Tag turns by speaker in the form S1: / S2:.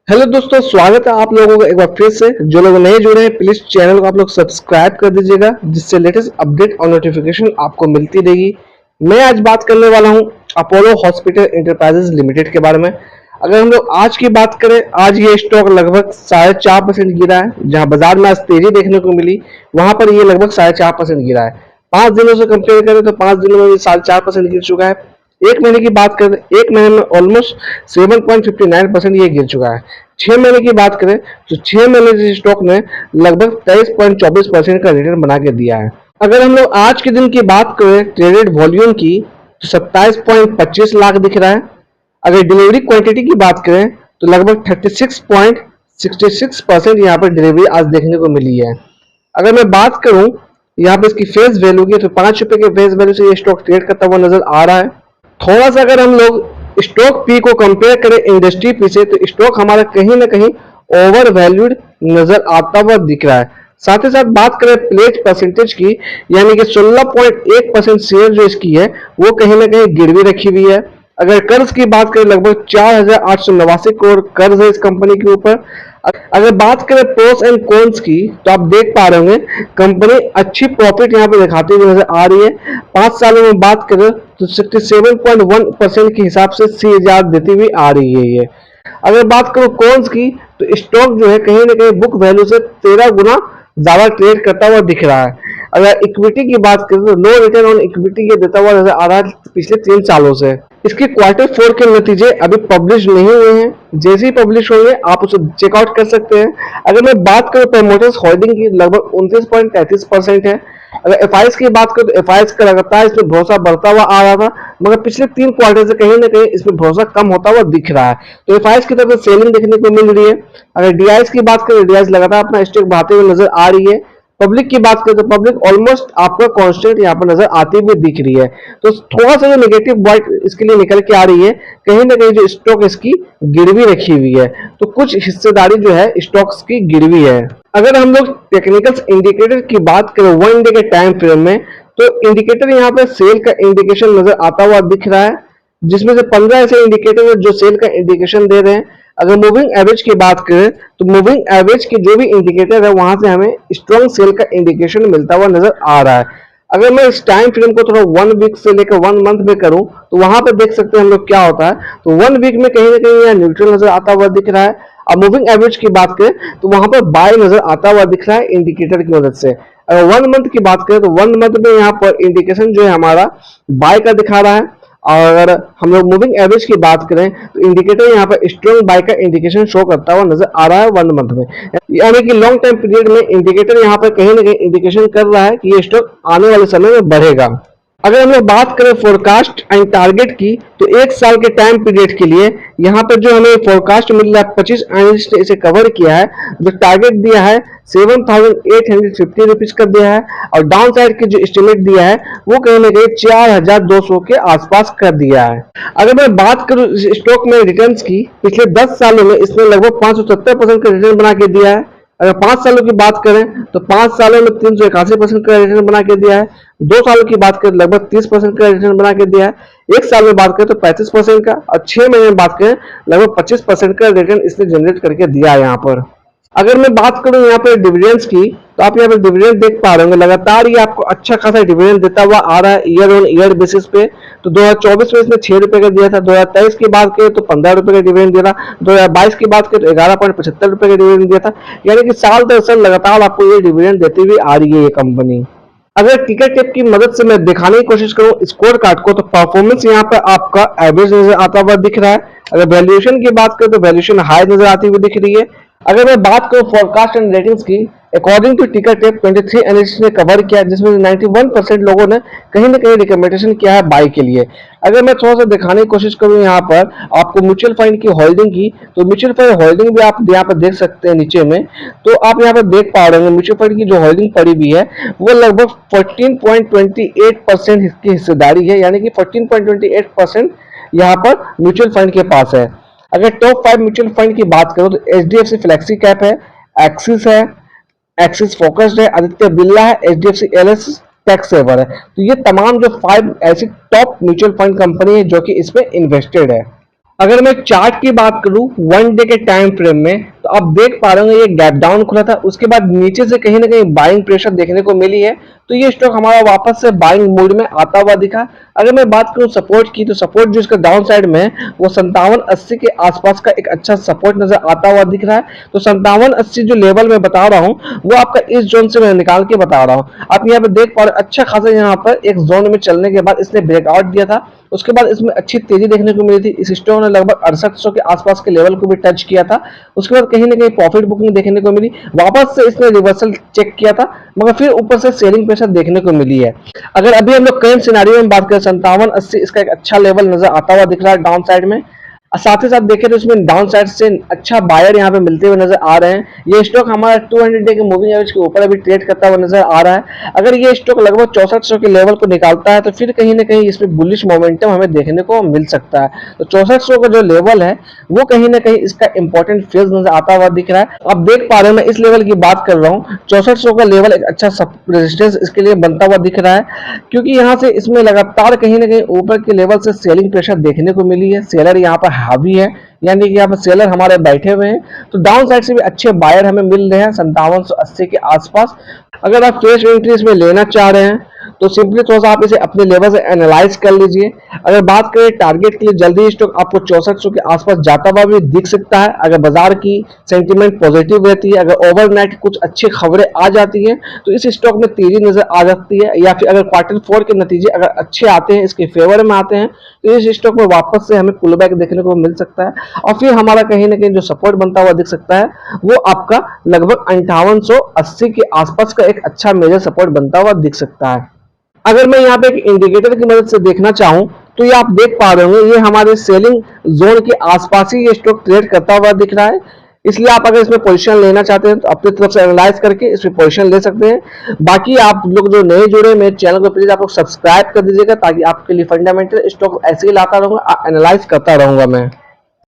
S1: Hello दोस्तों, स्वागत है आप लोगों का एक बार फिर से। जो लोग नए जुड़े हैं प्लीज चैनल को आप लोग सब्सक्राइब कर दीजिएगा, जिससे लेटेस्ट अपडेट और नोटिफिकेशन आपको मिलती रहेगी। मैं आज बात करने वाला हूं अपोलो हॉस्पिटल इंटरप्राइजेज लिमिटेड के बारे में। अगर हम लोग आज की बात करें, आज ये स्टॉक लगभग 4.5% गिरा है। जहां बाजार में आज तेजी देखने को मिली, वहां पर ये लगभग 4.5% गिरा है। 5 दिनों से कंपेयर करें तो 5 दिनों में 4.5% गिर चुका है। एक महीने की बात करें, एक महीने में ऑलमोस्ट 7.59% ये गिर चुका है। 6 महीने की बात करें तो 6 महीने से स्टॉक ने लगभग 23.24% का रिटर्न बना के दिया है। अगर हम लोग आज के दिन की बात करें ट्रेडेड वॉल्यूम की, तो 27.25 लाख दिख रहा है। अगर डिलीवरी क्वांटिटी की बात करें तो लगभग 36.66% यहाँ पर डिलीवरी आज देखने को मिली है। अगर मैं बात करूं यहाँ पे इसकी फेस वैल्यू की, तो 5 रुपए के फेस वैल्यू से ये स्टॉक ट्रेड करता हुआ नजर आ रहा है। थोड़ा सा अगर हम लोग स्टॉक पी को कंपेयर करें इंडस्ट्री पी से, तो स्टॉक हमारा कहीं ना कहीं ओवर वैल्यूड नजर आता हुआ दिख रहा है। साथ ही साथ बात करें प्लेज परसेंटेज की, यानी कि 16.1% शेयर जो इसकी है वो कहीं ना कहीं गिरवी रखी हुई है। अगर कर्ज की बात करें, लगभग 4,889 करोड़ कर्ज है इस कंपनी के ऊपर। अगर बात करें प्रोस एंड कॉन्स की, तो आप देख पा रहे होंगे कंपनी अच्छी प्रॉफिट यहाँ पे दिखाती हुई नजर आ रही है। 5 सालों में बात करें तो 67.1% के हिसाब से CAGR देती हुई आ रही है ये। अगर बात करो कॉन्स की, तो स्टॉक जो है कहीं ना कहीं बुक वैल्यू से 13 गुना ज्यादा ट्रेड करता हुआ दिख रहा है। अगर इक्विटी की बात करें तो लो रिटर्न ऑन इक्विटी ये देता हुआ नजर आ रहा है पिछले 3 सालों से। इसके Q4 के नतीजे अभी पब्लिश नहीं हुए हैं, जैसे ही पब्लिश होंगे आप उसे चेकआउट कर सकते हैं। अगर मैं बात करूं प्रमोटर्स होल्डिंग की, लगभग 29.33% है। अगर एफआईएस की बात करें तो एफआईएस का लगातार इसमें भरोसा बढ़ता हुआ आ रहा था, मगर पिछले 3 क्वार्टर से कहीं ना कहीं इसमें भरोसा कम होता हुआ दिख रहा है। तो एफआईएस की तरफ से सेलिंग देखने को मिल रही है। अगर डीआईएस की बात करें, डीआईएस लगातार अपना स्टेक बढ़ाते हुए नजर आ रही है। पब्लिक की बात करें तो पब्लिक ऑलमोस्ट आपका कांस्टेंट यहाँ पर नजर आती हुई दिख रही है। तो थोड़ा सा जो नेगेटिव पॉइंट इसके लिए निकल के आ रही है, कहीं ना कहीं जो स्टॉक इसकी गिरवी रखी हुई है, तो कुछ हिस्सेदारी जो है स्टॉक्स की गिरवी है। अगर हम लोग टेक्निकल इंडिकेटर की बात करें 1 डे के टाइम फ्रेम में, तो इंडिकेटर यहाँ पे सेल का इंडिकेशन नजर आता हुआ दिख रहा है, जिसमें से 15 ऐसे इंडिकेटर है जो सेल का इंडिकेशन दे रहे हैं। अगर मूविंग एवरेज की बात करें तो मूविंग एवरेज के जो भी इंडिकेटर है वहां से हमें स्ट्रॉन्ग सेल का इंडिकेशन मिलता हुआ नजर आ रहा है। अगर मैं इस टाइम फ्रेम को थोड़ा 1 वीक से लेकर 1 मंथ में करूं, तो वहां पर देख सकते हैं हम लोग क्या होता है। तो 1 वीक में कहीं ना कहीं यह न्यूट्रल नजर आता हुआ दिख रहा है। अब मूविंग एवरेज की बात करें तो वहां पर बाय नजर आता हुआ दिख रहा है इंडिकेटर की मदद से। अगर 1 मंथ की बात करें तो 1 मंथ में यहाँ पर इंडिकेशन जो है हमारा बाय का दिखा रहा है। और अगर हम लोग मूविंग एवरेज की बात करें तो इंडिकेटर यहाँ पर स्ट्रॉन्ग बाय का इंडिकेशन शो करता हुआ नजर आ रहा है 1 मंथ में। यानी कि लॉन्ग टाइम पीरियड में इंडिकेटर यहाँ पर कहीं ना कहीं इंडिकेशन कर रहा है कि ये स्टॉक आने वाले समय में बढ़ेगा। अगर हम लोग बात करें फोरकास्ट एंड टारगेट की, तो 1 साल के टाइम पीरियड के लिए यहाँ पर जो हमें फोरकास्ट मिल रहा है, 25 एनालिस्ट ने इसे कवर किया है। जो टारगेट दिया है 7,850 रुपीज का दिया है, और डाउन साइड की जो एस्टिमेट दिया है वो कहीं ना कहीं 4,200 के आसपास कर दिया है। अगर मैं बात करूं स्टॉक में रिटर्न्स की, पिछले 10 सालों में इसने लगभग 570% का रिटर्न बना के दिया है। अगर 5 सालों की बात करें तो 5 सालों में 381% का रिटर्न बना के दिया है। 2 सालों की बात करें लगभग 30% का रिटर्न बना के दिया है। 1 साल में बात करें तो 35% का, और 6 महीने में बात करें लगभग 25% का रिटर्न इसने जनरेट करके दिया है यहाँ पर। अगर मैं बात करूं यहाँ पर डिविडेंड्स की, तो आप यहाँ पर डिविडेंड देख पा रहे होंगे, लगातार ये आपको अच्छा खासा डिविडेंड देता हुआ आ रहा है ईयर ऑन ईयर बेसिस पे। तो 2024 में इसने 6 रुपए का दिया था, 2023 की बात करें तो 15 रुपए का डिविडेंड दिया था, 2022 की बात करें तो 11.75 रुपए का डिविडेंड दिया था। यानी कि साल दर साल लगातार आपको ये डिविडेंड देती हुई आ रही है ये कंपनी। अगर टिकर टेप की मदद से मैं दिखाने की कोशिश करूं स्कोर कार्ड को, तो परफॉर्मेंस यहाँ पर आपका एवरेज नजर आता हुआ दिख रहा है। अगर वैल्यूएशन की बात करें तो वैल्यूएशन हाई नजर आती हुई दिख रही है। अगर मैं बात करूं फोरकास्ट एंड रेटिंग्स की, according to ticker tape 23 analyst ने कवर किया, जिसमें 91% लोगों ने कहीं ना कहीं रिकमेंडेशन किया है बाय के लिए। अगर मैं थोड़ा सा दिखाने की कोशिश करूं यहाँ पर आपको म्यूचुअल फंड की होल्डिंग की, तो म्यूचुअल फंड होल्डिंग भी आप यहाँ पर देख सकते हैं नीचे में। तो आप यहाँ पर देख पा रहे होंगे म्यूचुअल फंड की जो होल्डिंग पड़ी हुई है वो लगभग 14.28% की हिस्सेदारी है, यानी कि 14.28% यहाँ पर म्यूचुअल फंड के पास है। अगर टॉप 5 म्यूचुअल फंड की बात करो तो HDFC फ्लेक्सी कैप है, एक्सिस है, एक्सिस फोकस्ड है, आदित्य बिरला है, HDFC LS टैक्स सेवर है। तो ये तमाम जो 5 ऐसी टॉप म्यूचुअल फंड कंपनी है जो कि इसमें इन्वेस्टेड है। अगर मैं चार्ट की बात करूं 1 डे के टाइम फ्रेम में, तो आप देख पा रहे होंगे ये गैप डाउन खुला था, उसके बाद नीचे से कहीं ना कहीं बाइंग प्रेशर देखने को मिली है, तो ये स्टॉक हमारा वापस से बाइंग मोड में आता हुआ दिखा। अगर मैं बात करूं सपोर्ट की, तो सपोर्ट जो इसका डाउन साइड में है वो 5780 के आसपास का एक अच्छा सपोर्ट नजर आता हुआ दिख रहा है। तो 5780 जो लेवल मैं बता रहा हूं वो आपका इस जोन से मैं निकाल के बता रहा हूं। आप यहाँ पे देख पा रहे हैं अच्छा खासा यहाँ पर एक जोन में चलने के बाद इसने ब्रेकआउट दिया था, उसके बाद इसमें अच्छी तेजी देखने को मिली थी। इस स्टॉक ने लगभग 6800 के आसपास के लेवल को भी टच किया था, उसके बाद कहीं ना कहीं प्रॉफिट बुकिंग देखने को मिली, वापस से इसने रिवर्सल चेक किया था, मगर फिर ऊपर से सेलिंग प्रेशर देखने को मिली है। अगर अभी हम लोग करंट सिनेरियो में बात करें 5780 इसका एक अच्छा लेवल नजर आता हुआ दिख रहा है डाउन साइड में। साथ ही साथ देखें तो इसमें डाउन साइड से अच्छा बायर यहाँ पे मिलते हुए नजर आ रहे हैं। ये स्टॉक हमारा 200 डे के मूविंग एवरेज के ऊपर अभी ट्रेड करता हुआ नजर आ रहा है। अगर ये स्टॉक लगभग 6400 के लेवल को निकालता है तो फिर कहीं ना कहीं इसमें बुलिश मोमेंटम हमें देखने को मिल सकता है। तो 6400 का जो लेवल है वो कहीं ना कहीं इसका इंपॉर्टेंट फेज नजर आता हुआ दिख रहा है। आप देख पा रहे हैं मैं इस लेवल की बात कर रहा हूँ, 6400 का लेवल एक अच्छा रेजिस्टेंस इसके लिए बनता हुआ दिख रहा है, क्योंकि यहाँ से इसमें लगातार कहीं ना कहीं ऊपर के लेवल से सेलिंग प्रेशर देखने को मिली है। सेलर यहाँ पर हावी है, यानी कि यहाँ पर सेलर हमारे बैठे हुए हैं। तो डाउन साइड से भी अच्छे बायर हमें मिल रहे हैं 5780 के आसपास। अगर आप फ्रेश एंट्री इसमें लेना चाह रहे हैं तो सिंपली थोड़ा सा आप इसे अपने लेवल से एनालाइज कर लीजिए। अगर बात करें टारगेट के लिए, जल्दी स्टॉक आपको 6400 के आसपास जाता हुआ भी दिख सकता है अगर बाजार की सेंटीमेंट पॉजिटिव रहती है। अगर ओवरनाइट कुछ अच्छी खबरें आ जाती हैं तो इस स्टॉक में तेजी नजर आ जाती है, या फिर अगर Q4 के नतीजे अगर अच्छे आते हैं, इसके फेवर में आते हैं, तो इस स्टॉक में वापस से हमें पुल बैक देखने को मिल सकता है और फिर हमारा कहीं ना कहीं जो सपोर्ट बनता हुआ दिख सकता है वो आपका लगभग 5880 के आसपास का एक अच्छा मेजर सपोर्ट बनता हुआ दिख सकता है। अगर मैं यहाँ पे एक इंडिकेटर की मदद से देखना चाहूं तो ये आप देख पा रहे होंगे ये हमारे सेलिंग जोन के आसपास ही ये स्टॉक ट्रेड करता हुआ दिख रहा है। इसलिए आप अगर इसमें पोजीशन लेना चाहते हैं तो अपनी तरफ से एनालाइज करके इसमें पोजीशन ले सकते हैं। बाकी आप लोग जो नए जुड़े मेरे चैनल को प्लीज आप लोग सब्सक्राइब कर दीजिएगा, ताकि आपके लिए फंडामेंटल स्टॉक ऐसे ही लाता रहूंगा, एनालाइज करता रहूंगा मैं।